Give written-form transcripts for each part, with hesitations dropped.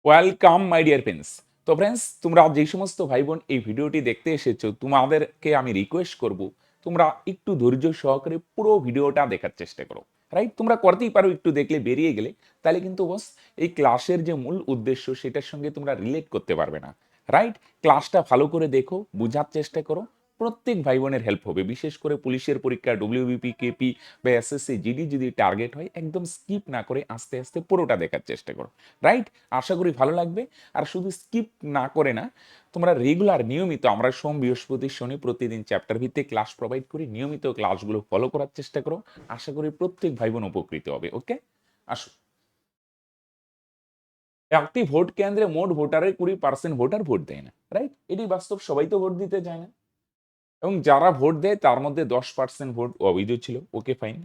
Welcome my dear friends. তো friends, তোমরা যে সমস্ত ভাই বোন এই ভিডিওটি দেখতে এসেছো, তোমাদেরকে আমি রিকোয়েস্ট করব তোমরা একটু ধৈর্য সহকারে পুরো ভিডিওটা দেখার চেষ্টা করো। রাইট, তোমরা করতেই পারো একটু দেখলে বেরিয়ে গেলে, তাহলে কিন্তু বস এই ক্লাসের যে মূল উদ্দেশ্য সেটার সঙ্গে তোমরা রিলেট করতে পারবে না। রাইট, ক্লাসটা ভালো করে দেখো, বোঝার চেষ্টা করো, প্রত্যেক ভাই বোনের হেল্প হবে। বিশেষ করে পুলিশের পরীক্ষা, ডব্লিউবিপি, কেপি বা এসএসসি, জিডি যদি টার্গেট হয়, একদম স্কিপ না করে আস্তে আস্তে পুরোটা দেখার চেষ্টা করো। রাইট, আশা করি ভালো লাগবে। আর শুধু স্কিপ না করে না, তোমরা রেগুলার নিয়মিত, আমরা সোম বৃহস্পতি শনি প্রতিদিন চ্যাপ্টার ভিত্তিক ক্লাস প্রোভাইড করি, নিয়মিত ক্লাসগুলো ফলো করার চেষ্টা করো। আশা করি প্রত্যেক ভাই বোন উপকৃত হবে। ওকে, আসো। একটি ভোট কেন্দ্রে মোট ভোটারের 20% ভোটার ভোট দেয় না। রাইট, এটি বাস্তব, সবাই তো ভোট দিতে যায় না। এবং যারা ভোট দেয় তার মধ্যে 10% ভোট অবৈধ ছিল। ওকে, ফাইন।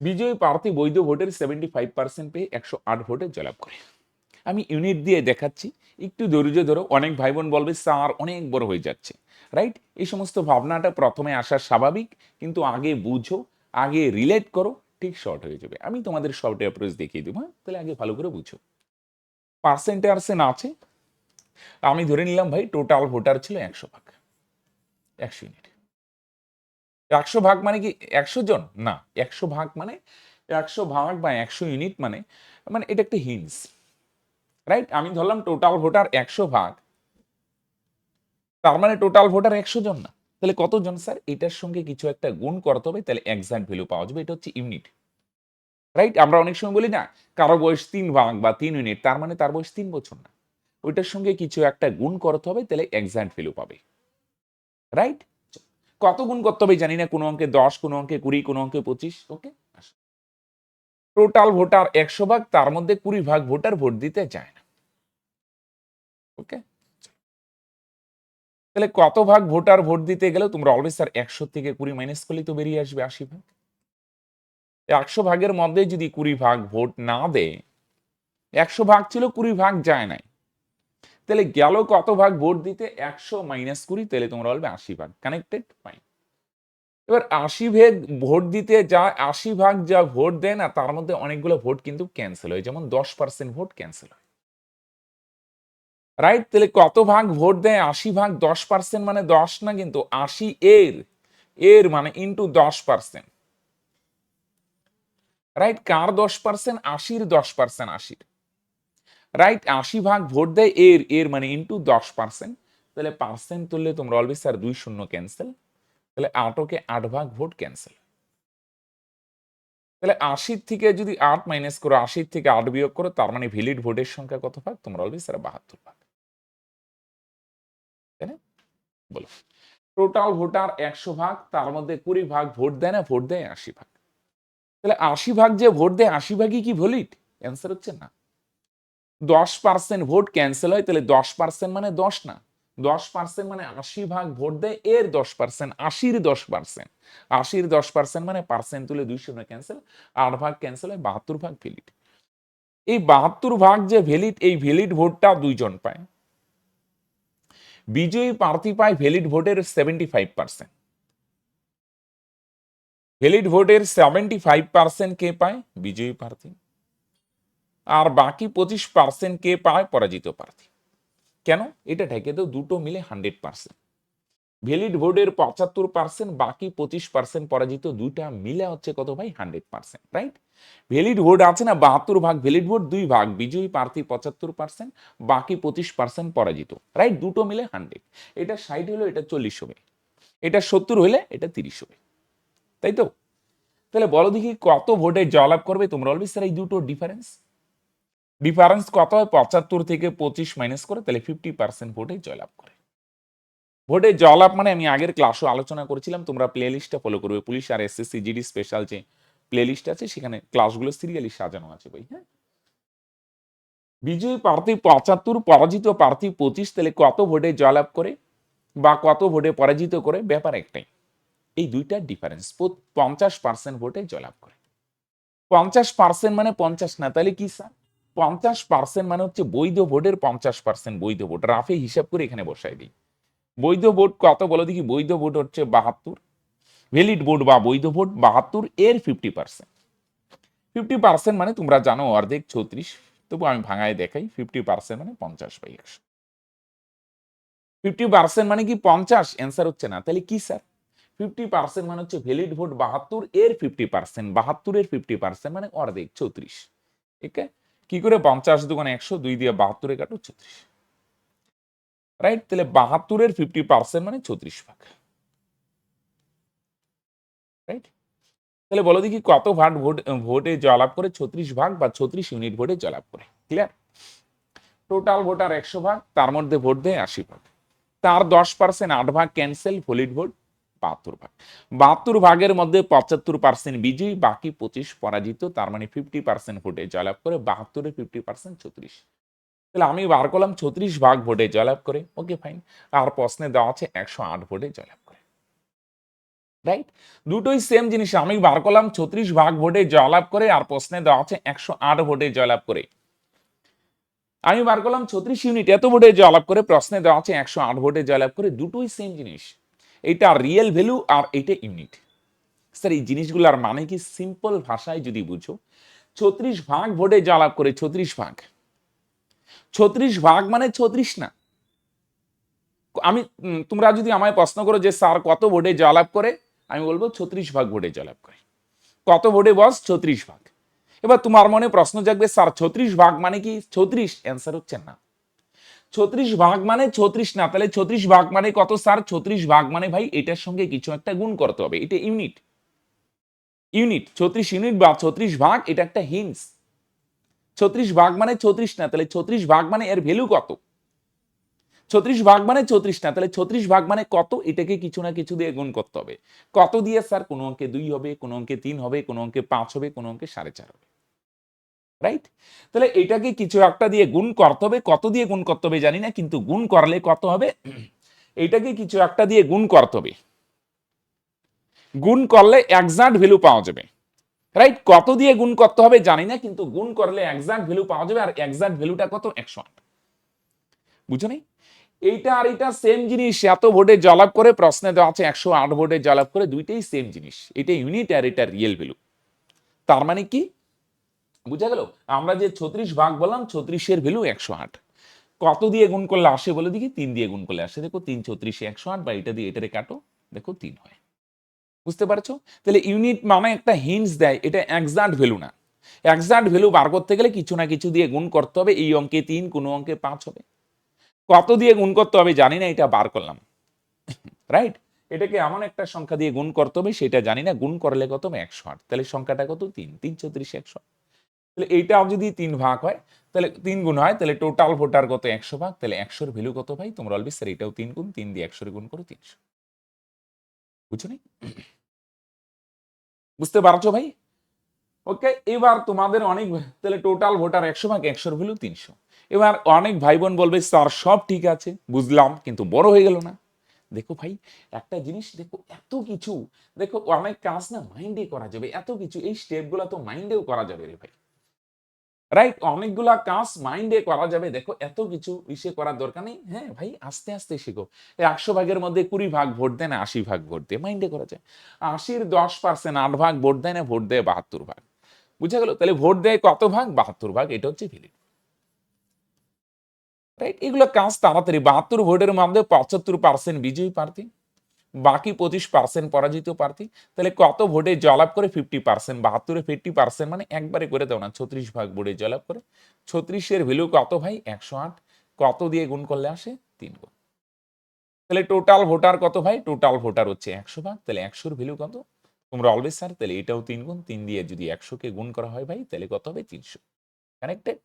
বিজয়ী প্রার্থী বৈধ ভোটের 75% পেয়ে 108 ভোটে জয়লাভ করে। আমি ইউনিট দিয়ে দেখাচ্ছি, একটু ধৈর্য ধরো। অনেক ভাই বোন বলবে স্যার অনেক বড় হয়ে যাচ্ছে। রাইট, এই সমস্ত ভাবনাটা প্রথমে আসা স্বাভাবিক, কিন্তু আগে বুঝো, আগে রিলেট করো, ঠিক শর্ট হয়ে যাবে। আমি তোমাদের শর্ট অ্যাপ্রোচ দেখিয়ে দেবো, হ্যাঁ? তাহলে আগে ভালো করে বুঝো। পার্সেন্টেজ আছে, আমি ধরে নিলাম ভাই টোটাল ভোটার ছিল 100 ভাগ, 100 ইউনিট। 100 ভাগ মানে কি 100 জন না, 100 ভাগ মানে 100 ভাগ বা 100 ইউনিট মানে, মানে এটা একটা হিন্টস। রাইট, আমি ধরলাম টোটাল ভোটার 100 ভাগ, তার মানে টোটাল ভোটার 100 জন না। তাহলে কতজন স্যার? এটার সঙ্গে কিছু একটা গুণ করতে হবে, তাহলে এক্সাক্ট ভ্যালু পাওয়া যাবে। এটা হচ্ছে ইউনিট। রাইট, আমরা অনেক সময় বলি না, কারো বয়স 3 ভাগ বা 3 ইউনিট, তার মানে তার বয়স 3 বছর না। ওইটার সঙ্গে কিছু একটা গুণ করতে হবে, তাহলে এক্সাক্ট ভ্যালু পাবে। রাইট, কত গুণ করতে হবে জানি না, কোনো অঙ্কে 10, কোনো অঙ্কে 20, কোনো অঙ্কে 25। ওকে, টোটাল ভোটার 100 ভাগ, তার মধ্যে 20 ভাগ ভোটার ভোট দিতে চায় না। ওকে, তাহলে কত ভাগ ভোটার ভোট দিতে গেলেও তোমরা অলওয়েজ স্যার 100 থেকে 20 মাইনাস করলেই তো বেরিয়ে আসবে 80 ভাগ। 100 ভাগের মধ্যে যদি 20 ভাগ ভোট না দেয়, 100 ভাগ ছিল 20 ভাগ যায় নাই, তাহলে গেল কত ভাগ ভোট দিতে? 100 মাইনাস 20, তাহলে তোমরা বলবে 80 ভাগ। Connected, fine. এবার 80 ভাগ ভোট দিতে যা 80 ভাগ যা ভোট দেয় না, তার মধ্যে অনেকগুলো ভোট কিন্তু ক্যান্সেল হয়, যেমন 10% ভোট ক্যান্সেল হয়। রাইট, তাহলে কত ভাগ ভোট দেয়? 80 ভাগ, 10% মানে 10 না, কিন্তু 80 এর, এর মানে ইন্টু 10%। রাইট, কার 10%? 80-র 10%, 80-র। রাইট, 80 ভাগ ভোট দেয় এর, এর মানে ইন্টু 10%। তাহলে পার্সেন্ট তুললে তোমরা অলওয়েজ স্যার 2 শূন্য ক্যান্সেল, তাহলে 8কে 8 ভাগ ভোট ক্যান্সেল। তাহলে 80 থেকে যদি 8 মাইনাস করো, 80 থেকে 8 বিয়োগ করো, তার মানে ভ্যালিড ভোটের সংখ্যা কত ভাগ? তোমরা অলওয়েজ স্যার 72 ভাগ। তাই না? বলো, টোটাল ভোটার 100 ভাগ, তার মধ্যে 20 ভাগ ভোট দেয় না, ভোট দেয় 80 ভাগ। তাহলে 80 ভাগ যে ভোট দেয়, 80 ভাগই কি ভ্যালিড? অ্যান্সার হচ্ছে না। 10% ভোট ক্যান্সেল হয়, তাহলে 10% মানে 10 না, 10% মানে 80 ভাগ ভোট দেয় এর 10%, 80-র 10%, 80-র 10% মানে পার্সেন্ট তুলে 2 শূন্য ক্যান্সেল, 8 ভাগ ক্যান্সেল হয়, 72 ভাগ ভ্যালিড। এই 72 ভাগ যে ভ্যালিড, এই ভ্যালিড ভোটটা 2 জন পায়। বিজয়ী প্রার্থী পায় ভ্যালিড ভোটের 75%। ভ্যালিড ভোটের 75% কে পায়? বিজয়ী প্রার্থী। আর বাকি 25% কে পায়? পরাজিত প্রার্থী। কেন? এটা ঢেকে দাও, দুটো মিলে 100%। ভ্যালিড ভোটের 75%, বাকি 25% পরাজিত, দুইটা মিলে হচ্ছে কত ভাই? 100%। রাইট, ভ্যালিড ভোট আছে না 72 ভাগ, ভ্যালিড ভোট 2 ভাগ, বিজয়ী প্রার্থী 75%, বাকি 25% পরাজিত। রাইট, দুটো মিলে 100। এটা 60 হলে এটা 40 হবে, এটা 70 হলে এটা 30 হবে। তাই তো? তাহলে বলো দেখি কত ভোটে জয়লাভ করবে? তোমরা বলবে স্যার এই দুটো ডিফারেন্স, ডিফারেন্স কত হয়? 75 থেকে 25 মাইনাস করে, তাহলে 50% ভোটে জয়লাভ করে। ভোটে জয়লাভ মানে আমি আগের ক্লাসও আলোচনা করেছিলাম, তোমরা প্লে লিস্টটা ফলো করবে। পুলিশ আর এসএসসি জিডি স্পেশাল যে প্লে লিস্ট আছে, সেখানে ক্লাসগুলো সিরিয়ালি সাজানো আছে ভাই। হ্যাঁ, বিজয়ী প্রার্থী 75, পরাজিত প্রার্থী 25, তাহলে কত ভোটে জয়লাভ করে বা কত ভোটে পরাজিত করে? ব্যাপার একটাই, এই দুইটার ডিফারেন্স। 50% ভোটে জয়লাভ করে। 50% মানে 50 না, তাহলে কি স্যার? 50% মানে হচ্ছে বৈধ ভোটের 50% বৈধ ভোট। রাফে হিসাব করে এখানে বসাই দিই। বৈধ ভোট কত বলো দেখি? বৈধ ভোট হচ্ছে 72, ভ্যালিড ভোট বা বৈধ ভোট 72 এর 50%। 50% মানে তোমরা জানো অর্ধেক 36, তবু আমি ভাঙায় দেখাই। 50% মানে 50/100। 50% মানে কি 50? অ্যান্সার হচ্ছে না, তাহলে কি স্যার? 50% মানে হচ্ছে ভ্যালিড ভোট 72 এর 50%, 72 এর 50% মানে অর্ধেক 34। ঠিক আছে, কি করে? 50 দুগুণে 100, 2 দিয়ে 72 এ কাটো 34, রাইট? তাহলে 72 এর 50% মানে 34 ভাগ, রাইট? তাহলে বলো দেখি কত ভোটে জয়লাভ করে? 36 ভাগ বা 36 ইউনিট ভোটে জয়লাভ করে। ক্লিয়ার? টোটাল ভোটার 100 ভাগ, তার মধ্যে ভোট দেয় 80 ভাগ, তার 10% 8 ভাগ ক্যান্সেল, ভ্যালিড ভোট 72 ভাগ। 72 ভাগের মধ্যে 75% বিজয়ী, বাকি 25 পরাজিত, তার মানে 50% ভোটে জয়লাভ করে। 72 এর 50% 36। তাহলে আমি বার করলাম 36 ভাগ ভোটে জয়লাভ করে। Okay fine. আর প্রশ্নে দেওয়া আছে 108 ভোটে জয়লাভ করে, রাইট? দুটোই সেম জিনিস। আমি বার করলাম 36 ভাগ ভোটে জয়লাভ করে, আর প্রশ্নে দেওয়া আছে 108 ভোটে জয়লাভ করে। আমি বার করলাম 36 ইউনিট এত ভোটে জয়লাভ করে, প্রশ্নে দেওয়া আছে 108 ভোটে জয়লাভ করে। দুটোই সেম জিনিস, এটা রিয়েল ভ্যালু আর এটা ইউনিট। স্যার এই জিনিসগুলোর মানে কি? সিম্পল ভাষায় যদি বুঝো, 36 ভাগ ভোটে জয়লাভ করে, 36 ভাগ, 36 ভাগ মানে 36 না। আমি তোমরা যদি আমায় প্রশ্ন করো যে স্যার কত ভোটে জয়লাভ করে, আমি বলবো 36 ভাগ ভোটে জয়লাভ করে। কত ভোটে বস? 36 ভাগ। এবার তোমার মনে প্রশ্ন জাগবে, স্যার 36 ভাগ মানে কি 36? অ্যান্সার হচ্ছে না। 36 ভাগ মানে 36 না, তাহলে 36 ভাগ মানে কত স্যার? 36 ভাগ মানে ভাই এটার সঙ্গে কিছু একটা গুণ করতে হবে, এটা ইউনিট। ইউনিট 36 ইউনিট বা 36 ভাগ, এটা একটা হিন্টস। 36 ভাগ মানে 36 না, তাহলে 36 ভাগ মানে এর ভ্যালু কত? 36 ভাগ মানে 34 না, তাহলে 36 ভাগ মানে কত? এটাকে কিছু না কিছু দিয়ে গুণ করতে হবে। কত দিয়ে স্যার? কোন অঙ্কে 2 হবে, কোন অঙ্কে 3 হবে, কোন অঙ্কে 5 হবে, কোন অঙ্কে 4.5 হবে, রাইট? তাহলে এটাকে কিছু একটা দিয়ে গুণ করতে হবে। কত দিয়ে গুণ করতে হবে জানি না, কিন্তু গুণ করলে কত হবে? এটাকে কিছু একটা দিয়ে গুণ করতে হবে। গুণ করলে এক্সাক্ট ভ্যালু পাওয়া যাবে, রাইট? কত দিয়ে গুণ করতে হবে জানি না, কিন্তু গুণ করলে এক্সাক্ট ভ্যালু পাওয়া যাবে। আর এক্সাক্ট ভ্যালুটা কত? 108। বুঝো নাই? এইটা আর এটা সেম জিনিস। এত ভোটে জয়লাভ করে, প্রশ্নে দেওয়া আছে 108 ভোটে জয়লাভ করে। দুইটাই সেম জিনিস, এটা ইউনিট আর এটা রিয়েল ভ্যালু। তার মানে কি বুঝা গেল? আমরা যে 36 ভাগ বললাম, 36 এর ভ্যালু 108। কত দিয়ে গুণ করলে আসে বলে দেখি? 3 দিয়ে গুণ করলে আসে। দেখো 3 34 108, বা এটা দিয়ে এটারে কাটো, দেখো 3 হয়। বুঝতে পারছো? তাহলে ইউনিট মানে একটা হিন্টস দেয়, এটা এক্সাক্ট ভ্যালু না। এক্সাক্ট ভ্যালু বার করতে গেলে কিছু না কিছু দিয়ে গুণ করতে হবে। এই অঙ্কে 3, কোন অঙ্কে 5 হবে। কত দিয়ে গুণ করতে হবে জানি না, এটা বার করলাম, রাইট? এটাকে এমন একটা সংখ্যা দিয়ে গুণ করতে হবে সেটা জানি না। গুণ করলে কত হবে? 108। তাহলে সংখ্যাটা কত? 3, 3 34 100। তাহলে এইটাও যদি 3 ভাগ হয়, তাহলে 3 গুণ হয়, তাহলে টোটাল ভোটার কত? 100 ভাগ। তাহলে 100 এর ভ্যালু কত ভাই? তোমরা বলবে স্যার এটাও 3 গুণ, 3 দিয়ে 100 এর গুণ করো 300। বুঝছো নি? বুঝতে পারছো ভাই? ওকে, এবার তোমাদের অনেক, তাহলে টোটাল ভোটার 100 ভাগ, 100 এর ভ্যালু 300। এবার অনেক ভাই বোন বলবে স্যার সব ঠিক আছে বুঝলাম, কিন্তু বড় হয়ে গেল না। দেখো ভাই, একটা জিনিস দেখো, এত কিছু, দেখো অনেক কাজ না মাইন্ডে করা যাবে। এত কিছু, এই স্টেপগুলো তো মাইন্ডেও করা যাবে রে ভাই, রাইট? অনেকগুলা কাজ মাইন্ডে করা যাবে। দেখো এত কিছু ইসে করার দরকার নেই। হ্যাঁ ভাই, আস্তে আস্তে শিখো। 100 ভাগের মধ্যে 20 ভাগ ভোট দেয় না 80 ভাগ ভোট দিয়ে, মাইন্ডে করা যায়। 80-র 10% 8 ভাগ ভোট দেয় না, ভোট দেয় 72 ভাগ। বুঝা গেল? তাহলে ভোট দেয় কত ভাগ? 72 ভাগ। এটা হচ্ছে ভ্যালিড, রাইট? এগুলো কাজ তাড়াতাড়ি। 72 ভোটের মধ্যে 75% বিজয়ী প্রার্থী, বাকি 25% পরাজিত প্রার্থী। তাহলে কত ভোটে জয়লাভ করে? 50%। 72-এ 50% মানে একবারে করে দাও না, 36 ভাগ ভোটে জয়লাভ করে। 36 এর ভ্যালু কত ভাই? 108। কত দিয়ে গুণ করলে আসে? 3 গুণ। তাহলে টোটাল ভোটার কত ভাই? টোটাল ভোটার হচ্ছে 100 ভাগ। তাহলে 100 এর ভ্যালু কত? তোমরা অলওয়েজ স্যার, তাহলে এটাও 3 গুণ। 3 দিয়ে যদি 100 কে গুণ করা হয় ভাই, তাহলে কত হবে? 300। কানেক্টেড?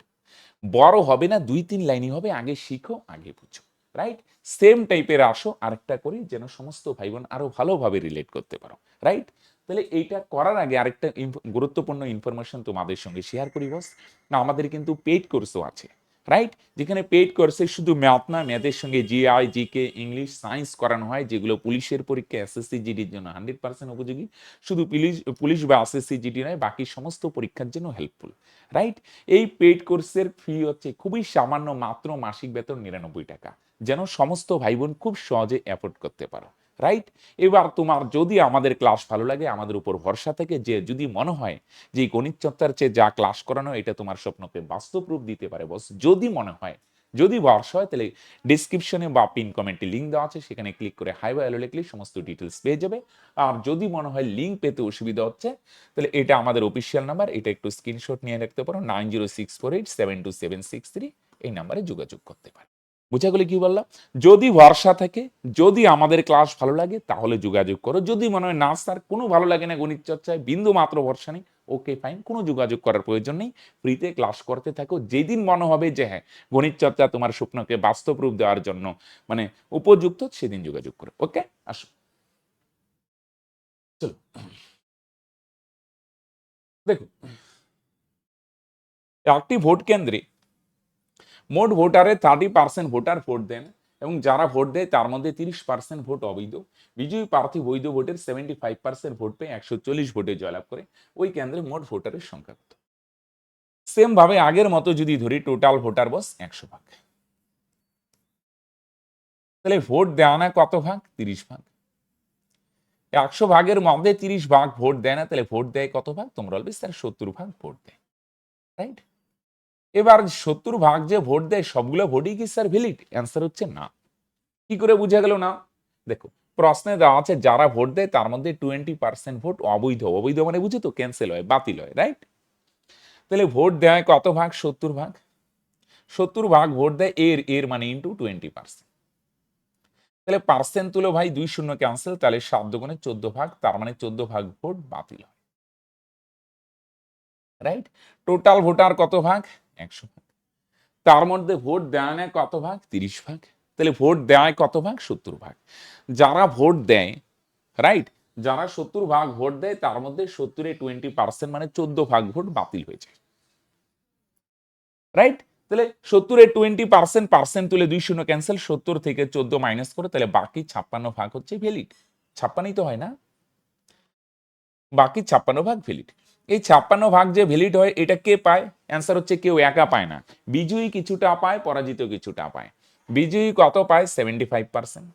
বড় হবে না, 2-3 লাইনই হবে। আগে শিখো, আগে বুঝো, রাইট? সেম টাইপের আসো, আরেকটা করি যেন সমস্ত ভাই বোন আরো ভালোভাবে রিলেট করতে পারো, রাইট? তাহলে এইটা করার আগে আরেকটা গুরুত্বপূর্ণ ইনফরমেশন তোমাদের সঙ্গে শেয়ার করি বস। না, আমাদের কিন্তু পেইড কোর্সও আছে, রাইট? যেখানে পেইড কোর্সে শুধু ম্যাথ না, ম্যাথের সঙ্গে জিআই, জিকে, ইংলিশ, সায়েন্স করানো হয়, যেগুলো পুলিশের পরীক্ষা, এসএসসি জিডির জন্য 100% উপযোগী। শুধু পুলিশ পুলিশ বা এসএসসি জিডি নয়, বাকি সমস্ত পরীক্ষার জন্য হেল্পফুল, রাইট? এই পেইড কোর্সের ফি হচ্ছে খুবই সামান্য, মাত্র মাসিক বেতন 99 টাকা, যেন সমস্ত ভাই বোন খুব সহজে অ্যাফোর্ড করতে পারো, রাইট? এবার তোমার যদি আমাদের ক্লাস ভালো লাগে, আমাদের উপর ভরসা থেকে যে যদি মনে হয় যে গণিত চর্চার চেয়ে যা ক্লাস করানো এটা তোমার স্বপ্নকে বাস্তব রূপ দিতে পারে, বস যদি মনে হয়, যদি ভরসা হয়, তাহলে ডিসক্রিপশনে বা পিন কমেন্টে লিঙ্ক দেওয়া আছে, সেখানে ক্লিক করে হাই বা হ্যালো লিখলে সমস্ত ডিটেলস পেয়ে যাবে। আর যদি মনে হয় লিঙ্ক পেতে অসুবিধা হচ্ছে, তাহলে এটা আমাদের অফিসিয়াল নাম্বার, এটা একটু স্ক্রিনশট নিয়ে রাখতে পারো, 9064872763, এই নাম্বারে যোগাযোগ করতে পারো। বুঝা গেলে কি বললাম? যদি ভরসা থাকে, যদি আমাদের ক্লাস ভালো লাগে, তাহলে যোগাযোগ করো। যদি মনে হয় না স্যার কোনো ভালো লাগে না গণিত চর্চায়, বিন্দু মাত্র ভরসা নেই, ওকে ফাইন, কোনো যোগাযোগ করার প্রয়োজন নেই। ফ্রিতে ক্লাস করতে থাকো। যেদিন মনে হবে যে হ্যাঁ গণিত চর্চা তোমার স্বপ্নকে বাস্তব রূপ দেওয়ার জন্য মানে উপযুক্ত, সেদিন যোগাযোগ করো। ওকে, আসো, চলো দেখো, একটি ভোট কেন্দ্রে মোট ভোটারের 30% ভোটার ভোট দেন এবং যারা ভোট দেয় তার মধ্যে 30% ভোট অবৈধ। বিজয়ী প্রার্থী বৈধ ভোটের 75% ভোট পেয়ে 140 ভোটে জয়লাভ করে। ওই কেন্দ্রে মোট ভোটারের সংখ্যা কত? সেম ভাবে আগের মতো যদি ধরি, টোটাল ভোটার বস 100 ভাগ, তাহলে ভোট দেয় না কত ভাগ? 30 ভাগ। 100 ভাগের মধ্যে 30 ভাগ ভোট দেয় না, তাহলে ভোট দেয় কত ভাগ? তোমরা বলবে স্যার 70 ভাগ ভোট দেয়, রাইট? এবার 70 ভাগ যে ভোট দেয় সবগুলো ভোটই কি স্যার ভ্যালিড? অ্যান্সার হচ্ছে না। কি করে বোঝা গেল না? দেখো, প্রশ্নে দেওয়া আছে যারা ভোট দেয় তার মধ্যে 20% ভোট অবৈধ। অবৈধ মানে বুঝো তো, ক্যান্সেল হয়, বাতিল হয়, রাইট? তাহলে ভোট দেয় কত ভাগ? 70 ভাগ। 70 ভাগ ভোট দেয়, এর এর মানে ইন্টু 20%। তাহলে পার্সেন্ট তুলো ভাই, 2 শূন্য ক্যান্সেল, তাহলে 7 দুগুণে 14 ভাগ, তার মানে 14 ভাগ ভোট বাতিল হয়, রাইট? টোটাল ভোটার কত ভাগ? 100 ভাগ। তার মধ্যে ভোট দেয় না কত ভাগ? 30 ভাগ। তাহলে ভোট দেয় কত ভাগ? 70 ভাগ। যারা ভোট দেয়, রাইট, যারা 70 ভাগ ভোট দেয় তার মধ্যে 70-এ 20% মানে 14 ভাগ ভোট বাতিল হয়ে যায়, রাইট? তাহলে 70-এ 20% পার্সেন্ট তুলে 2 শূন্য ক্যান্সেল, 70 থেকে 14 মাইনাস করে, তাহলে বাকি 56 ভাগ হচ্ছে ভ্যালিড। 56ই তো হয় না? বাকি 56 ভাগ ভ্যালিড। এই 56 ভাগ যে ভ্যালিড হয় এটা কে পায়? অ্যান্সার হচ্ছে কেউ একা পায় না। বিজয়ী কিছুটা পায়, পরাজিত কিছুটা পায়। বিজয়ী কত পায়? 75%।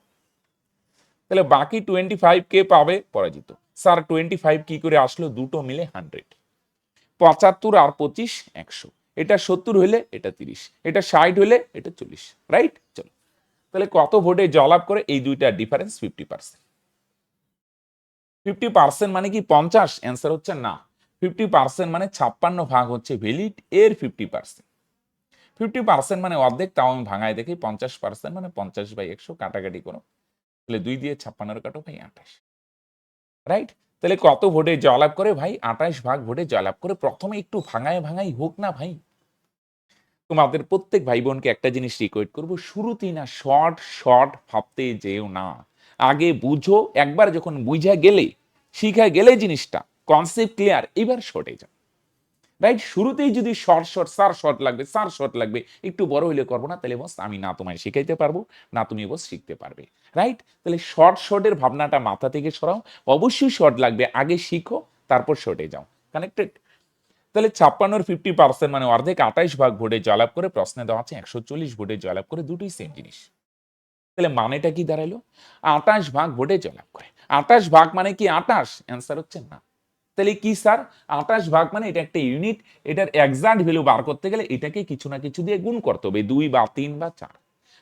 তাহলে বাকি 25 কে পাবে? পরাজিত। স্যার 25 কি করে আসলো? দুটো মিলে 100। 75 আর 25 100। এটা 70 হলে এটা 30, এটা 60 হলে এটা 40, রাইট? চলো, তাহলে কত ভোটে জয়লাভ করে? এই দুইটা ডিফারেন্স 50%। 50% মানে কি 50? অ্যান্সার হচ্ছে না। 50% মানে 56 ভাগ হচ্ছে ভ্যালিড, এর 50%। 50% মানে অর্ধেক, তাও আমি ভাঙায় দেখি, 50% মানে 50/100, কাটাকাটি করো, তাহলে 2 দিয়ে 56 কাটো ভাই 28, রাইট? তাহলে কত ভোটে জয়লাভ করে ভাই? 28 ভাগ ভোটে জয়লাভ করে। প্রথমে একটু ভাঙায় ভাঙাই হোক না ভাই। তোমাদের প্রত্যেক ভাই বোনকে একটা জিনিস রিকোয়েস্ট করবো, শুরুতেই না শর্ট শর্ট ভাবতে যেও না। আগে বুঝো, একবার যখন বুঝা গেলে, শিখা গেলে জিনিসটা কনসেপ্ট ক্লিয়ার, এবার শর্টে যাও, রাইট? শুরুতেই যদি শর্ট শর্ট, স্যার শর্ট লাগবে, স্যার শর্ট লাগবে, একটু বড় হইলে করবো না, তাহলে বস আমি না তোমায় শিখাইতে পারবো, না তুমি বস শিখতে পারবে, রাইট? তাহলে শর্ট শর্টের ভাবনাটা মাথা থেকে সরাও। অবশ্যই শর্ট লাগবে, আগে শিখো, তারপর শর্টে যাও। কানেক্টেড? তাহলে 56-এর 50% মানে অর্ধেক, 28 ভাগ ভোটে জয়লাভ করে। প্রশ্নে দেওয়া আছে 140 ভোটে জয়লাভ করে, দুটোই সেম জিনিস। তাহলে মানেটা কি দাঁড়াইলো? 28 ভাগ ভোটে জয়লাভ করে। 28 ভাগ মানে কি 28? অ্যান্সার হচ্ছে না। তাহলে কি স্যার? 28 ভাগ মানে এটা একটা ইউনিট, এটার এক্সাক্ট ভ্যালু বার করতে গেলে এটাকে কিছু না কিছু দিয়ে গুণ করতে হবে, 2 বা 3 বা 4।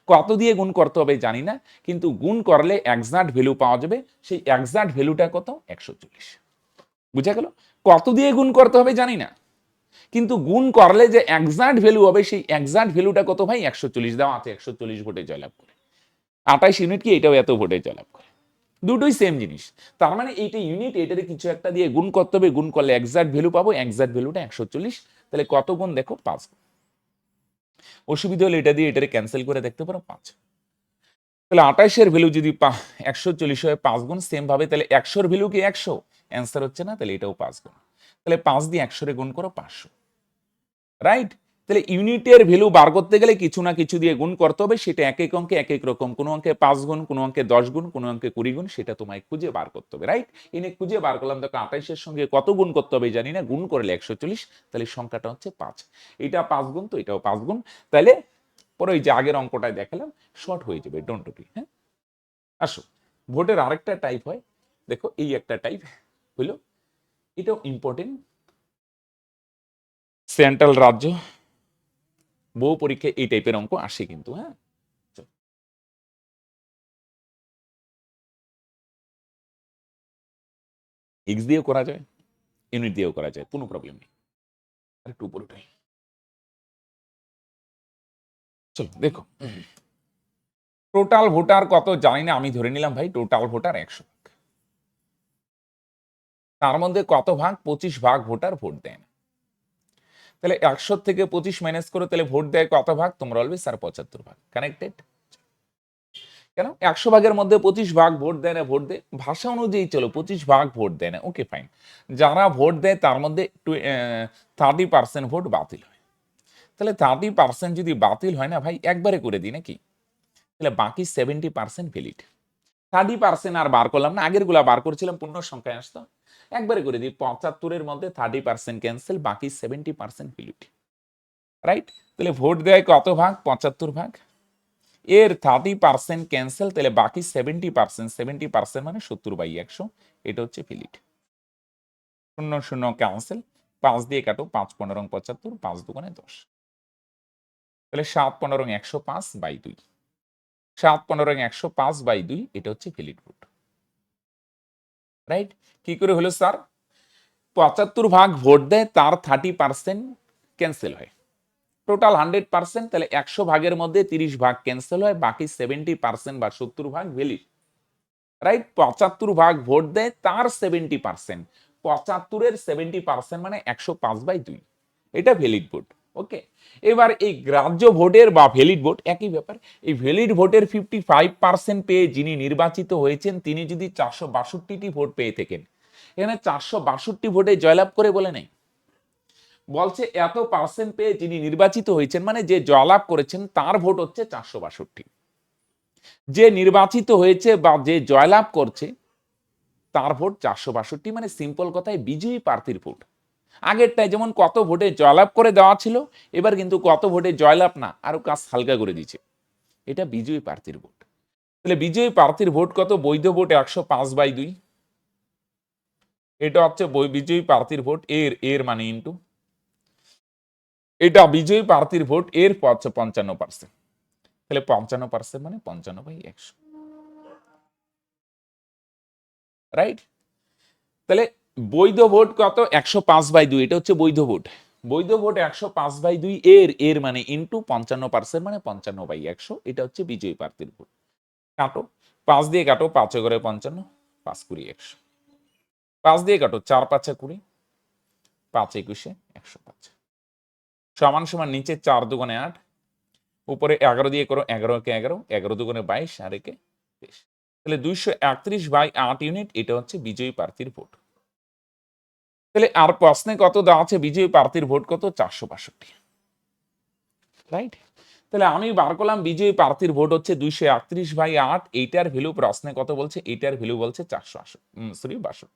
কত দিয়ে গুণ করতে হবে জানি না, কিন্তু গুণ করলে এক্সাক্ট ভ্যালু পাওয়া যাবে। সেই এক্সাক্ট ভ্যালুটা কত? 140। বুঝা গেল? কত দিয়ে গুণ করতে হবে জানি না, কিন্তু গুণ করলে যে এক্সাক্ট ভ্যালু হবে, সেই এক্সাক্ট ভ্যালুটা কত ভাই? 140 দেওয়া আছে, 140 ভোটে জয়লাভ করে। 28 ইউনিট কি, এটাও এত ভোটে জয়লাভ করে। দুটোই সেম জিনিস। তার মানে এইটা ইউনিট, এটারে কিছু একটা দিয়ে গুণ করতে হবে, গুণ করলে এক্সাক্ট ভ্যালু পাবো, এক্সাক্ট ভ্যালুটা 140। তাহলে কত গুণ? দেখো 5 গুণ। অসুবিধা হলে এটা দিয়ে এটারে ক্যান্সেল করে দেখতে পারো, 5। তাহলে 28-এর ভ্যালু যদি 140 হয় 5 গুণ, সেম ভাবে তাহলে 100-এর ভ্যালু কি 100? অ্যান্সার হচ্ছে না, তাহলে এটাও 5 গুণ। তাহলে 5 দিয়ে 100-রে গুণ করো, 500, রাইট? তাহলে ইউনিটের ভ্যালু বার করতে গেলে কিছু না কিছু দিয়ে গুণ করতে হবে, সেটা এক এক অঙ্কে এক এক রকম, কোনো অঙ্কে 5 গুণ, কোনো অঙ্কে 10 গুণ, কোনো অঙ্কে 20 গুণ, সেটা তোমায় খুঁজে বার করতে হবে, রাইট? এনে খুঁজে বার করলাম, দেখো 28-এর সঙ্গে কত গুণ করতে হবে জানি না, গুণ করলে 140, তাহলে সংখ্যাটা হচ্ছে 5। এটা 5 গুণ, তো এটাও 5 গুণ। তাহলে পরে ওই যে আগের অঙ্কটায় দেখালাম, শর্ট হয়ে যাবে, ডোন্ট ওরি। হ্যাঁ, আসো, ভোটের আরেকটা টাইপ হয়, দেখো এই একটা টাইপ হলো, এটাও ইম্পর্টেন্ট, সেন্ট্রাল রাজ্য বহু পরীক্ষায় এই টাইপের অঙ্ক আসে কিন্তু, হ্যাঁ। এক্স দিয়েও করা যায়, ইউনিট দিয়েও করা যায়, কোনো প্রবলেম নেই। আরেকটু উপরে উঠাই, চলো দেখো টোটাল ভোটার কত জানি না, আমি ধরে নিলাম ভাই টোটাল ভোটার 100, তার মধ্যে কত ভাগ, 25 ভাগ ভোটার ভোট দেয় না। তাহলে 100 থেকে 25 মাইনাস করে তাহলে ভোট দেয় কত ভাগ, তোমরা বলবে স্যার 75 ভাগ। কানেক্টেড? কেন 100 ভাগের মধ্যে 25 ভাগ ভোট দেয় না, ভোট দেয় ভাষা অনুযায়ী, চলো 25 ভাগ ভোট দেয় না, ওকে ফাইন। যারা ভোট দেয় তার মধ্যে 30% ভোট বাতিল হয়। তাহলে 30% যদি বাতিল হয় না ভাই, একবারে করে দিই নাকি, তাহলে বাকি 70% ভ্যালিড। 30% আর বার করলাম না, আগের গুলা বার করেছিলাম পূর্ণ সংখ্যায় আসতো, একবারে করে দিই 75-এর মধ্যে 30% ক্যান্সেল, বাকি 70% ভ্যালিড। রাইট? তাহলে ভোট দেয় কত ভাগ, 75 ভাগ, এর 30% ক্যান্সেল, তাহলে বাকি 70% মানে 70/100, এটা হচ্ছে ভ্যালিড। 0 0 ক্যান্সেল, 5 দিয়ে কাটো, 5 15 75, 5 2 10, তাহলে 7 15 105/2, 7 15 105/2, এটা হচ্ছে ভ্যালিড ভোট। রাইট? কি করে হলো স্যার, 75 ভাগ ভোট দেয়, তার 30% ক্যান্সেল হয়, টোটাল 100%, তাহলে 100 ভাগের মধ্যে 30 ভাগ ক্যান্সেল হয়, বাকি 70% বা 70 ভাগ ভ্যালিড। রাইট? 75 ভাগ ভোট দেয়, তার 70%, 75-এর 70% মানে 105/2, এটা ভ্যালিড ভোট। ওকে, এবার এই গ্রাহ্য ভোটের বা ভ্যালিড ভোট একই ব্যাপার। এই ভ্যালিড ভোটের 55% পেয়ে যিনি নির্বাচিত হয়েছেন, তিনি যদি 462টি ভোট পেয়ে থাকেন, এখানে 462 ভোটে জয়লাভ করে বলে নেই, বলছে এত পার্সেন্ট পেয়ে যিনি নির্বাচিত হয়েছেন, মানে যে জয়লাভ করেছেন তার ভোট হচ্ছে 462, যে নির্বাচিত হয়েছে বা যে জয়লাভ করছে তার ভোট 462, মানে সিম্পল কথায় বিজয়ী প্রার্থীর ভোট। আগেরটায় যেমন কত ভোটে জয়লাভ করে দেওয়া ছিল, এবার কিন্তু কত ভোটে জয়লাভ না, আরো কাজ হালকা করে দিচ্ছে, এটা বিজয়ী প্রার্থীর ভোট। তাহলে বিজয়ী প্রার্থীর ভোট কত, বৈধ ভোট 105/2, এটা হচ্ছে বিজয়ী প্রার্থীর ভোট, এর মানে ইন্টু, এটা বিজয়ী প্রার্থীর ভোট, এর হচ্ছে 55%, তাহলে 55% মানে 55/100। রাইট? তাহলে বৈধ ভোট কত, 105/2, এটা হচ্ছে বৈধ ভোট। বৈধ ভোট 105/2, এর মানে ইন্টু 55% মানে 55/100, এটা হচ্ছে বিজয়ী প্রার্থীর ভোট। কাটো, 5 দিয়ে কাটো, 5 করে 55, 5 20 100, 5 দিয়ে কাটো, 4 5 20, 5 21 105, সমান সমান নিচে 4 2 8, উপরে 11 দিয়ে করো, 11 কে 11, 11 2 22, আর একে 23, তাহলে 231/8 ইউনিট, এটা হচ্ছে বিজয়ী প্রার্থীর ভোট। তাহলে আর প্রশ্নে কত দেওয়া আছে, বিজয়ী প্রার্থীর ভোট কত, 462। রাইট? তাহলে আমি বার করলাম বিজয়ী প্রার্থীর ভোট হচ্ছে 231/8, এইটার ভ্যালু প্রশ্নে কত বলছে, এইটার ভ্যালু বলছে 462।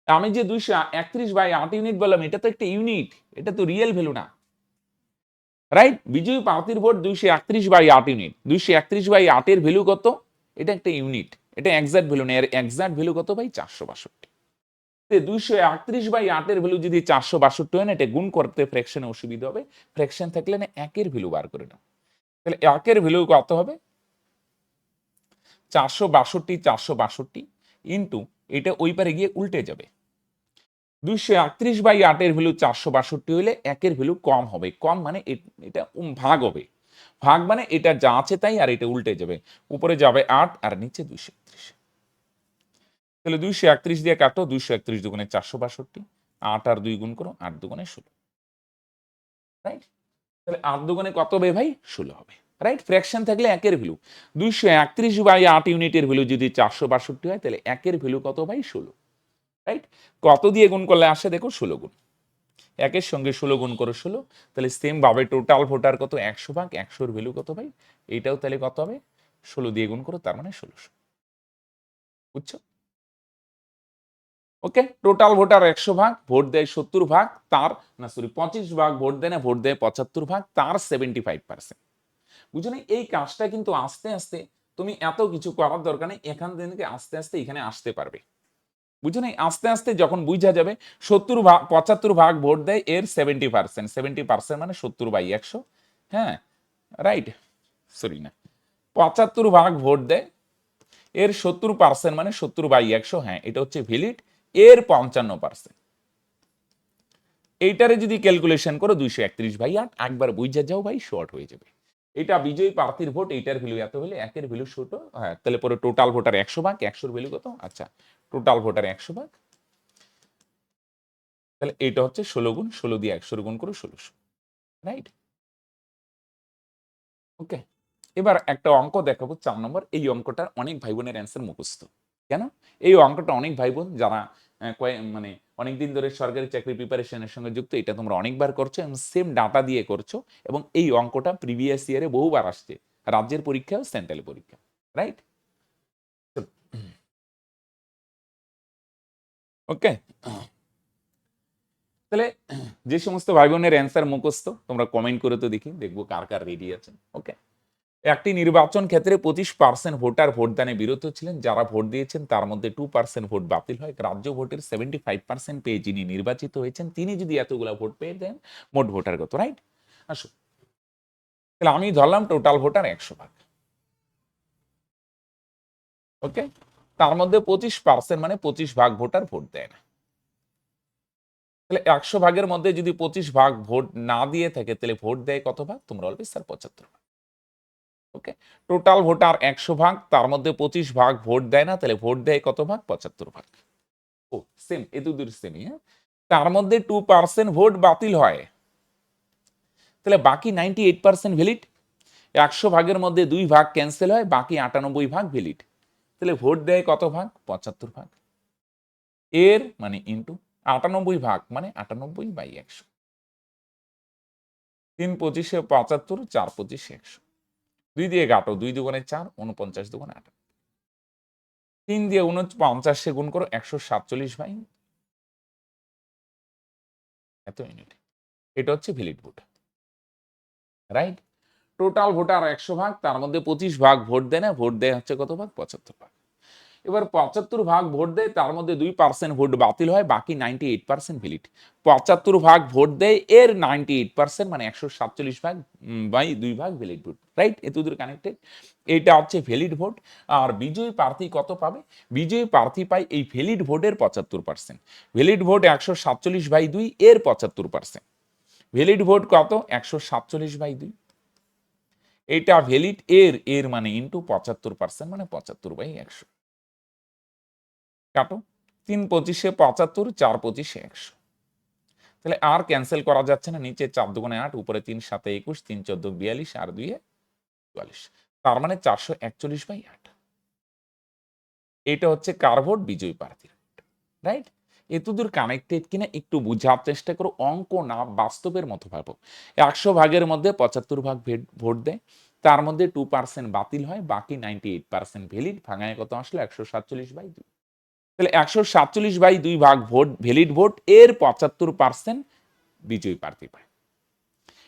আমি যে 231/8 ইউনিট বললাম, এটা তো একটা ইউনিট, এটা তো রিয়েল ভ্যালু না। রাইট? বিজয়ী প্রার্থীর ভোট 231/8 ইউনিট, 231/8 এর ভ্যালু কত, এটা একটা ইউনিট, এটা এক্সাক্ট ভ্যালু না, এর এক্সাক্ট ভ্যালু কত ভাই, 462। 231/8 এর ভ্যালু যদি 462 হয় না, এটা গুণ করতে ফ্র্যাকশনে অসুবিধা হবে, ফ্র্যাকশন থাকলে না একের ভ্যালু বার করে নাও, তাহলে একের ভ্যালু কত হবে, 462 ইন্টু, এটা ওই পারে গিয়ে উল্টে যাবে, 231/8 এর ভ্যালু 462 হলে একের ভ্যালু কম হবে, কম মানে এটা ভাগ হবে, ভাগ মানে এটা যা আছে তাই, আর এটা উল্টে যাবে, উপরে যাবে 8 আর নিচে 231, তাহলে 231 দিয়ে কাটো, 231 দুগুণে 462, 8 আর 2 গুণ করো, 8 দুগুণে 16। রাইট? তাহলে 8 দুগুণে কত হবে ভাই, 16 হবে। রাইট? ফ্র্যাকশন থাকলে একের ভ্যালু, 231/8 ইউনিটের ভ্যালু যদি 462 হয়, তাহলে একের ভ্যালু কত ভাই, 16। রাইট? কত দিয়ে গুণ করলে আসে দেখো, 16 গুণ, একের সঙ্গে 16 গুণ করো 16, তাহলে সেম ভাবে টোটাল ভোটার কত, 100 ভাগ, 100 এর ভ্যালু কত ভাই, এইটাও তাহলে কত হবে, 16 দিয়ে গুণ করো, তার মানে 1600। বুঝছো? ওকে, টোটাল ভোটার 100 ভাগ, ভোট দেয় 70 ভাগ, তার না সরি 25 ভাগ ভোট দেয় না, ভোট দেয় 75 ভাগ, তার 75%। বুঝো না, এই কাজটা কিন্তু আস্তে আস্তে তুমি এত কিছু করার দরকার নেই, এখান থেকে আস্তে আস্তে এখানে আসতে পারবে। বুঝো নাই? আস্তে আস্তে যখন বুঝা যাবে 75 ভাগ ভোট দেয় এর 70%, 70% মানে 70/100। হ্যাঁ, রাইট, সরি না, 75 ভাগ ভোট দেয় এর 70% মানে 70/100। হ্যাঁ, এটা হচ্ছে ভ্যালিড। এর 55%, এইটারে যদি ক্যালকুলেশন করো 231/8, একবার বুঝা যাও ভাই, শর্ট হয়ে যাবে। এটা বিজয়ী প্রার্থীর ভোট, এইটার ভ্যালু এত হলে একের ভ্যালু ছোট। হ্যাঁ, তাহলে পরে টোটাল ভোটার 100 ভাগ, 100-র ভ্যালু কত? আচ্ছা, টোটাল ভোটার 100 ভাগ, তাহলে এটা হচ্ছে 16 গুণ 16 দিয়ে 100 গুণ করে 1600, রাইট? ওকে, এবার একটা অঙ্ক দেখাবো 4 নম্বর। এই অঙ্কটার অনেক ভাই বোনের অ্যান্সার মুখস্থ। কেন? এই অঙ্কটা অনেক ভাই বোন যারা মানে অনেকদিন ধরে সরকারি চাকরি প্রিপারেশনের সঙ্গে যুক্ত, এটা তোমরা অনেকবার করছো এবং সেম ডাটা দিয়ে করছো, এবং এই অঙ্কটা প্রিভিয়াস ইয়ারে বহুবার আসছে, রাজ্যের পরীক্ষা ও সেন্ট্রাল পরীক্ষা, রাইট? ওকে, তাহলে যে সমস্ত ভাই বোনের অ্যান্সার মুখস্থ তোমরা কমেন্ট করে তো দেখি, দেখবো কার কার রেডি আছে। ওকে, একটি নির্বাচন ক্ষেত্রে 25% ভোটার ভোটদানে বিরত ছিলেন। যারা ভোট দিয়েছেন তার মধ্যে 2% ভোট বাতিল হয়। রাজ্য ভোটের 75% পেয়ে যিনি নির্বাচিত হয়েছেন তিনি যদি এতগুলা ভোট পেয়ে দেন, মোট ভোটার কত, রাইট? আসো, তাহলে আমি ধরলাম টোটাল ভোটার 100 ভাগ। ওকে, তার মধ্যে 25% মানে 25 ভাগ ভোটার ভোট দেয় না। তাহলে 100 ভাগের মধ্যে যদি 25 ভাগ ভোট না দিয়ে থাকে, তাহলে ভোট দেয় কত ভাগ? তোমরা বলবে স্যার 75 ভাগ। ওকে, টোটাল ভোটার 100 ভাগ, তার মধ্যে 25 ভাগ ভোট দেয় না, তাহলে ভোট দেয় কত ভাগ? 75 ভাগ। ও সেম, এ দুটোর সেমই। হ্যাঁ, তার মধ্যে 2% ভোট বাতিল হয়, তাহলে বাকি 98% ভ্যালিড। 100 ভাগের মধ্যে 2 ভাগ ক্যান্সেল হয়, বাকি 98 ভাগ ভ্যালিড। তাহলে ভোট দেয় কত ভাগ? 75 ভাগ। এর মানে ইন্টু 98 ভাগ মানে 98/100। 3×25 75, 4×25 100। 2 দিয়ে কাটো, 2 দুগুণে 4, 49 দুগুণে 8। 3 দিয়ে 49 গুণ করো, 147 এত ইউনিট। এটা হচ্ছে valid vote, right? Total voter 100 ভাগ, তার মধ্যে 25 ভাগ ভোট দেয় না, ভোট দেয় হচ্ছে কত ভাগ? 75 ভাগ। এবার 75 ভাগ ভোট দেয়, তার মধ্যে 2% ভোট বাতিল হয়, বাকি 98% ভ্যালিড। 75 ভাগ ভোট দেয় এর 98% মানে 147 ভাগ বাই 2 ভাগ ভ্যালিড ভোট, রাইট? এ দুটো কানেক্টেড। এটা হচ্ছে ভ্যালিড ভোট। আর বিজয়ী প্রার্থী কত পাবে? বিজয়ী প্রার্থী পায় এই ভ্যালিড ভোটের 75%। ভ্যালিড ভোট 147/2 এর 75%। ভ্যালিড ভোট কত? 147/2। এটা ভ্যালিড এর, এর মানে ইন্টু 75% মানে 75/100। কাটো, 3×25 75, 4×25 100। তাহলে আর ক্যান্সেল করা যাচ্ছে না, নিচে 4 দুগুণে 8, উপরে 3 7 21, 3 14 42, আর 2 44। তার মানে 441/8। এটা হচ্ছে কার ভোট? বিজয়ী প্রার্থীর, রাইট? এতদূর কানেক্টেড কিনা একটু বোঝার চেষ্টা করো, অঙ্ক না বাস্তবের মতো ভাবো। 100 ভাগের মধ্যে 75 ভাগ ভোট দেয়, তার মধ্যে 2% বাতিল হয়, বাকি 98% ভ্যালিড। ভাঙায় কত আসলে? 147/2। তাহলে 147/2 ভাগ ভোট ভ্যালিড ভোট, এর 75% বিজয়ী প্রার্থী পায়।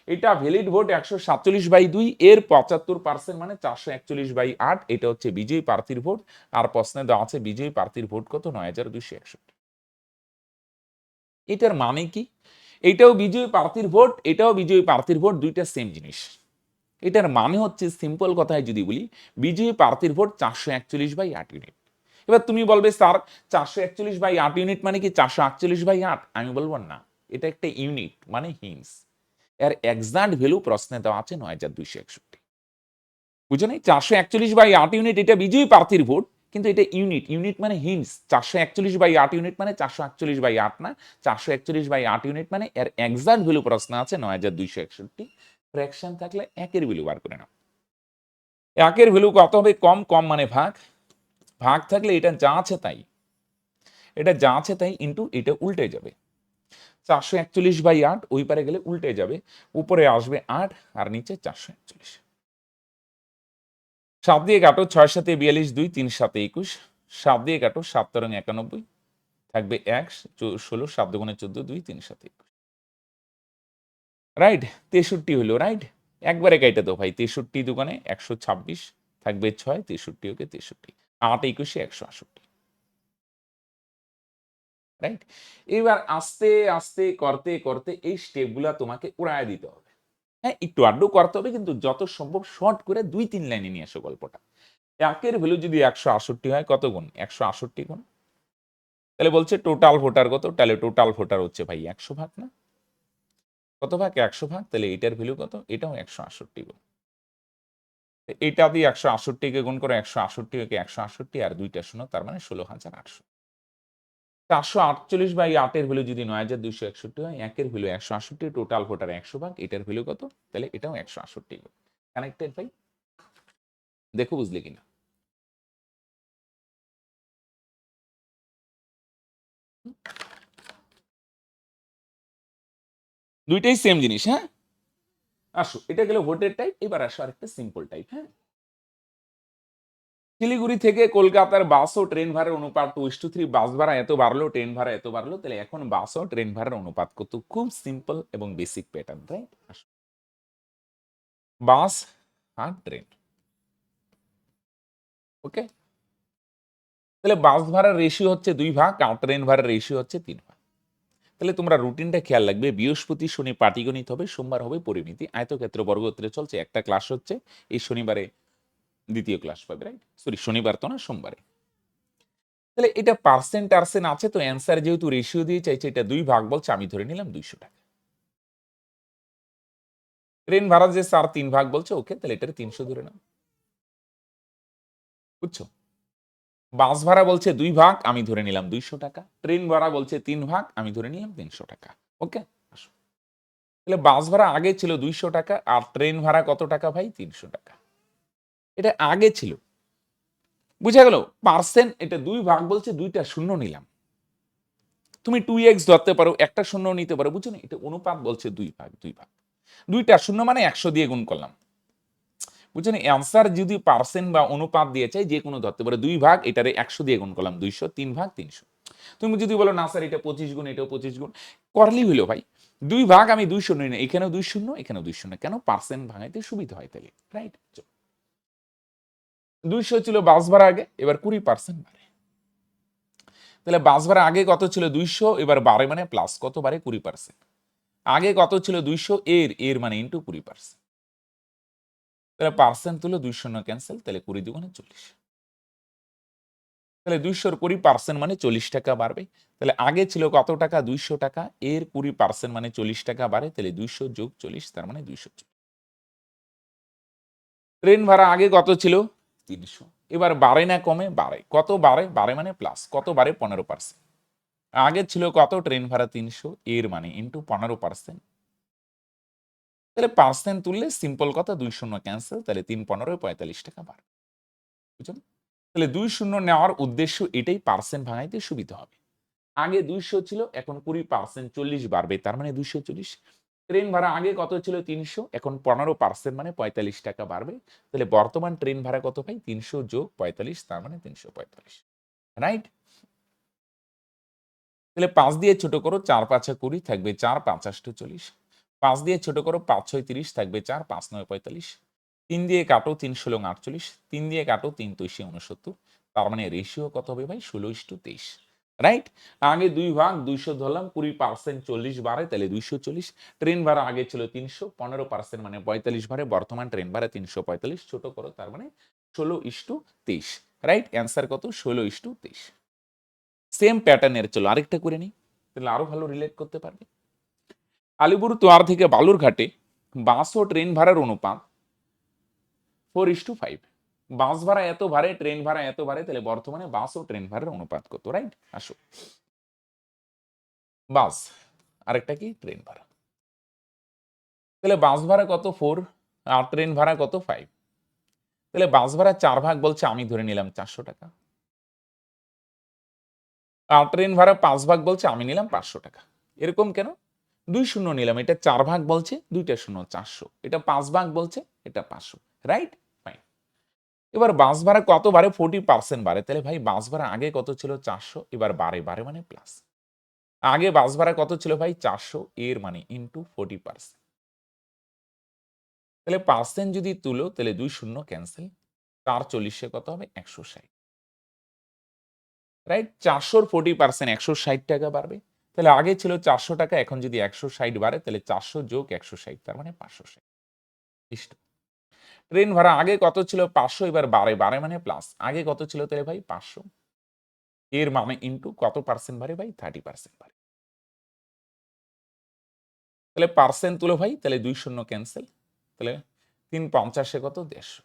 এটা ভ্যালিড ভোট 147/2, এর 75% মানে 441/8। এটা হচ্ছে বিজয়ী প্রার্থীর ভোট। আর প্রশ্নে দেওয়া আছে বিজয়ী প্রার্থীর ভোট কত? 9261। এটার মানে কি? এটাও বিজয়ী প্রার্থীর ভোট, এটাও বিজয়ী প্রার্থীর ভোট, দুইটা সেম জিনিস। এটার মানে হচ্ছে সিম্পল কথায় যদি বলি, বিজয়ী প্রার্থীর ভোট 441/8 ইউনিট। এবার তুমি বলবে স্যার 441/8 ইউনিট মানে কি 448/8? আমি বলবো না, এটা একটা ইউনিট মানে হিন্স। এর এক্সাক্ট ভ্যালু প্রশ্নে দেওয়া আছে 9261। বুঝো নাই? 441/8 ইউনিট এটা বিজয়ী প্রার্থীর ভোট, কিন্তু এটা ইউনিট, ইউনিট মানে হিন্স। 441/8 ইউনিট মানে 448/8 না, 441/8 ইউনিট মানে এর এক্সাক্ট ভ্যালু প্রশ্নে আছে 9261। ফ্র্যাকশন থাকলে একের ভ্যালু বার করে নাও। একের ভ্যালু কত হবে? কম, কম মানে ভাগ, ভাগ থাকলে এটা যা আছে তাই, এটা যা আছে তাই ইন্টু এটা উল্টে যাবে। 441/8 ওই পারে গেলে উল্টে যাবে, উপরে আসবে 8 আর নিচে 441। 7 দিয়ে কাটো, 6 7 42, 2 3 7 21। 7 দিয়ে কাটো, 7 তরং 91, থাকবে 1 16, 7 দুগুণে 14, 2 3 7 21, রাইট? 63 হলো, রাইট? একবারে কেটে দাও ভাই, 63 দুগুণে 126, থাকবে 6, 63 ওকে 63, 8 21 168, রাইট? এবার আস্তে আস্তে করতে করতে এই স্টেপগুলা তোমাকে উড়ায় দিতে হবে। হ্যাঁ, একটু আড্ডু করতে হবে, কিন্তু যত সম্ভব শর্ট করে 2-3 লাইনে নিয়ে আসো গল্পটা। একের ভ্যালু যদি 168 হয়, কত গুণ? 168 গুণ। তাহলে বলছে টোটাল ভোটার কত? তাহলে টোটাল ভোটার হচ্ছে ভাই 100 ভাগ না? কত ভাগ? 100 ভাগ। তাহলে এটার ভ্যালু কত? এটাও 168 গুণ। এটা দিয়ে 168 কে গুণ করে 168 কে 168 আর 2টা শূন্য, তার মানে 16,800। 448 বাই 8 এর ভ্যালু যদি 9,261 হয়, একের ভ্যালু 168, টোটাল ভোটার 100 ভাগ, এটার ভ্যালু কত? তাহলে এটাও 168 গুণ। কানেক্টেড ভাই? দেখো বুঝলে কিনা? দুইটাই সেম জিনিস, হ্যাঁ? আসো, এটা গেল ভোটের টাইপ। এবার আসো আরেকটা সিম্পল টাইপ, হ্যাঁ? শিলিগুড়ি থেকে কলকাতার বাস ও ট্রেন ভাড়ার অনুপাত 2:3, বাস ভাড়া এত বাড়লো, ট্রেন ভাড়া এত বাড়লো, তাহলে এখন বাস ও ট্রেন ভাড়ার অনুপাত কত? খুব সিম্পল এবং বেসিক প্যাটার্ন, রাইট? বাস আর ট্রেন, ওকে? তাহলে বাস ভাড়ার রেশিও হচ্ছে 2 ভাগ আর ট্রেন ভাড়ার রেশিও হচ্ছে 3 ভাগ। তাহলে তোমরা রুটিনটা খেয়াল রাখবে, বৃহস্পতি শনি পাটিগণিত হবে, সোমবার হবে পরিমিতি, আয়তক্ষেত্র বর্গক্ষেত্রে চলছে, একটা ক্লাস হচ্ছে, এই শনিবারে দ্বিতীয় ক্লাস পাবে, রাইট? সরি, শনিবার তো না, সোমবারে। তাহলে এটা পার্সেন্ট টার্সেন্ট আছে, তো অ্যান্সার যেহেতু রেশিও দিয়ে চাইছে, এটা 2 ভাগ বলছে, আমি ধরে নিলাম 200 টাকা। ট্রেন ভাড়া যে স্যার 3 ভাগ বলছে, ওকে, তাহলে এটার 300 ধরে নাও, বুঝছো? বাস ভাড়া বলছে 2 ভাগ, আমি ধরে নিলাম 200 টাকা। ট্রেন ভাড়া বলছে 3 ভাগ, আমি ধরে নিলাম 300 টাকা, ওকে? আসো, তাহলে বাস ভাড়া আগে ছিল 200 টাকা, আর ট্রেন ভাড়া কত টাকা ভাই? 300 টাকা। এটা আগে ছিল, বুঝা গেল? পার্সেন্ট, এটা 2 ভাগ বলছে, 2টা শূন্য নিলাম। তুমি 2x ধরতে পারো, একটা শূন্য নিতে পারো, বুঝছো না? এটা অনুপাত বলছে 2 ভাগ, 2 ভাগ, 2টা শূন্য মানে 100 দিয়ে গুণ করলাম, বুঝছো না? অ্যান্সার যদি পার্সেন্ট বা অনুপাত দিয়ে চাই, যে কোনো ধরতে পারে, 2 ভাগ, এটারে 100 দিয়ে গুণ করলাম 200, 3 ভাগ 300। তুমি যদি বলো না স্যার এটা 25 গুণ, এটাও 25 গুণ, করলেই হইলো ভাই। 2 ভাগ আমি 2 শূন্য নিই, এখানেও 2 শূন্য, এখানেও 2 শূন্য, কেন? পার্সেন্ট ভাঙাইতে সুবিধা হয় তাহলে, রাইট? 200 ছিল বাস ভাড়া আগে, এবার 20% বাড়ে। তাহলে বাস ভাড়া আগে কত ছিল? 200, এবার বাড়ে মানে প্লাস কত বাড়ে? 20%। আগে কত ছিল? 200, এর মানে ইন্টু 20%। তাহলে পার্সেন্ট তুলো, 2 শূন্য ক্যান্সেল, তাহলে 20 দুগুণে 40। তাহলে 200-র 20% মানে 40 টাকা বাড়বে। তাহলে আগে ছিল কত টাকা? 200 টাকা, এর 20% মানে 40 টাকা বাড়ে, তাহলে 200 যোগ 40, তার মানে 240। ট্রেন ভাড়া আগে কত ছিল? 300। এবার বাড়ে না কমে? বাড়ে। কত বাড়ে? বাড়ে মানে প্লাস, কত বাড়ে? 15%। আগে ছিল কত? ট্রেন ভাড়া 300, এর মানে ইন্টু 15%। তাহলে পার্সেন্ট তুললে সিম্পল কথা, 2 শূন্য ক্যান্সেল, তাহলে 3 15 45 টাকা বাড়ে, বুঝলেন? তাহলে 2 শূন্য নেওয়ার উদ্দেশ্য এটাই, পার্সেন্ট ভাঙাইতে সুবিধা হবে। আগে 200 ছিল, এখন 20% 40 বাড়বে, তার মানে 240। ট্রেন ভাড়া আগে কত ছিল? 300, এখন 15% মানে 45 টাকা বাড়বে। তাহলে বর্তমান ট্রেন ভাড়া কত ভাই? 300 যোগ 45, তার মানে 345, রাইট? তাহলে 5 দিয়ে ছোট করো, 4 5 20, থাকবে 4, 5 8 40। 5 দিয়ে ছোট করো, 5 6 30, থাকবে 4, 5 9 45। 3 দিয়ে কাটো, 3 16 48, 3 দিয়ে কাটো, 3 23 69, তার মানে রেশিও কত হবে ভাই? 16:23, রাইট? আগে 2 ভাগ, 200 ধরলাম, 20% 40 বাড়ে, তাহলে 240। ট্রেন ভাড়া আগে ছিল 300, 15% মানে 45 বাড়ে, বর্তমান ট্রেন ভাড়া 345, ছোট করো, তার মানে 16:23, রাইট? অ্যান্সার কত? 16:23। সেম প্যাটার্নের, চলো আরেকটা করে নিই, তাহলে আরো ভালো রিলেট করতে পারবে। আলিপুরদুয়ার থেকে বালুরঘাটে বাস ও ট্রেন ভাড়ার অনুপাত 4:5। বাস ভাড়া এত ভাড়ে, ট্রেন ভাড়া এত ভাড়ে, তাহলে বর্তমানে বাস ও ট্রেন ভাড়ার অনুপাত কত, রাইট? আসো, বাস, আরেকটা কি? ট্রেন ভাড়া। তাহলে বাস ভাড়া কত? 4, আর ট্রেন ভাড়া কত? 5। তাহলে বাস ভাড়া 4 ভাগ বলছে, আমি ধরে নিলাম 400 টাকা। আর ট্রেন ভাড়া 5 ভাগ বলছে, আমি নিলাম 500 টাকা। এরকম কেন? 2 শূন্য নিলাম, এটা 4 ভাগ বলছে, 2টা শূন্য, 400। এটা 5 ভাগ বলছে, এটা 500, রাইট? ফাইন। এবার বাস ভাড়া কত বাড়ে? 40% বাড়ে। তাহলে ভাই বাস ভাড়া আগে কত ছিল? 400, এবার বাড়ে, বাড়ে মানে প্লাস। আগে বাস ভাড়া কত ছিল ভাই? 400, এর মানে ইন্টু 40%। তাহলে পার্সেন্ট যদি তুলো, তাহলে 2 শূন্য ক্যান্সেল, 440 কত হবে 160, রাইট? 440% 160 টাকা বাড়বে। তাহলে আগে ছিল 400 টাকা, এখন যদি 160 বাড়ে তাহলে 400 যোগ 160 তার মানে 560। ট্রেন ভাড়া আগে কত ছিল 500, এবার বাড়ে মানে প্লাস। আগে কত ছিল তাহলে ভাই 500, এর মানে ইনটু কত পার্সেন্ট বাড়ে ভাই 30% বাড়ে। তাহলে পার্সেন্ট তুলো ভাই, তাহলে 2 শূন্য ক্যান্সেল, তাহলে 350 কত 150।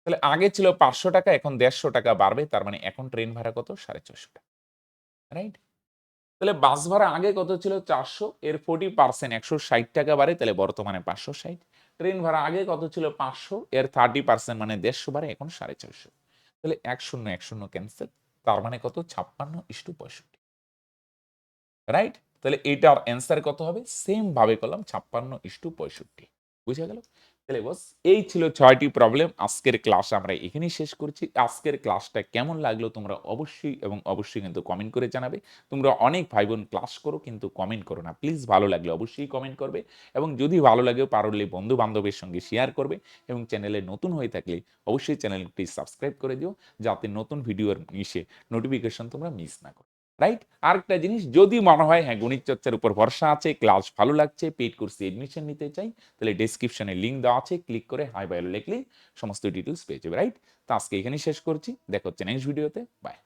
তাহলে আগে ছিল 500 টাকা, এখন 150 টাকা বাড়বে, তার মানে এখন ট্রেন ভাড়া কত 450 টাকা, রাইট? তাহলে বাস ভাড়া আগে কত ছিল 400, এর 40% 160 টাকা বাড়ে, তাহলে বর্তমানে 560। ট্রেন ভাড়া আগে কত ছিল 500, এর 30% মানে 150 বাড়ে, এখন 450। তাহলে 1 শূন্য ক্যান্সেল, তার মানে কত 56:65, রাইট? তাহলে এটার অ্যান্সার কত হবে? সেম ভাবে করলাম 56:65, বুঝা গেল? তাহলে বস এই ছিল 6টি প্রবলেম। আজকের ক্লাস আমরা এখানেই শেষ করছি। আজকের ক্লাসটা কেমন লাগলো তোমরা অবশ্যই এবং অবশ্যই কিন্তু কমেন্ট করে জানাবে। তোমরা অনেক ভাই বোন ক্লাস করো কিন্তু কমেন্ট করো না। প্লিজ ভালো লাগলে অবশ্যই কমেন্ট করবে এবং যদি ভালো লাগে পারলে বন্ধু বান্ধবের সঙ্গে শেয়ার করবে এবং চ্যানেলে নতুন হয়ে থাকলে অবশ্যই চ্যানেলটি সাবস্ক্রাইব করে দিও, যাতে নতুন ভিডিওর নোটিফিকেশন তোমরা মিস না করো, রাইট? আরেকটা জিনিস, যদি মনে হয় হ্যাঁ গণিত চর্চার উপর ভরসা আছে, ক্লাস ভালো লাগছে, পেইড কোর্সে এডমিশন নিতে চাই, তাহলে ডেসক্রিপশনে লিঙ্ক দেওয়া আছে, ক্লিক করে হাই বাই লিখলেই সমস্ত ডিটেলস পেয়ে যাবে, রাইট? তো আজকে এখানেই শেষ করছি, দেখা হচ্ছে নেক্সট ভিডিওতে, বাই।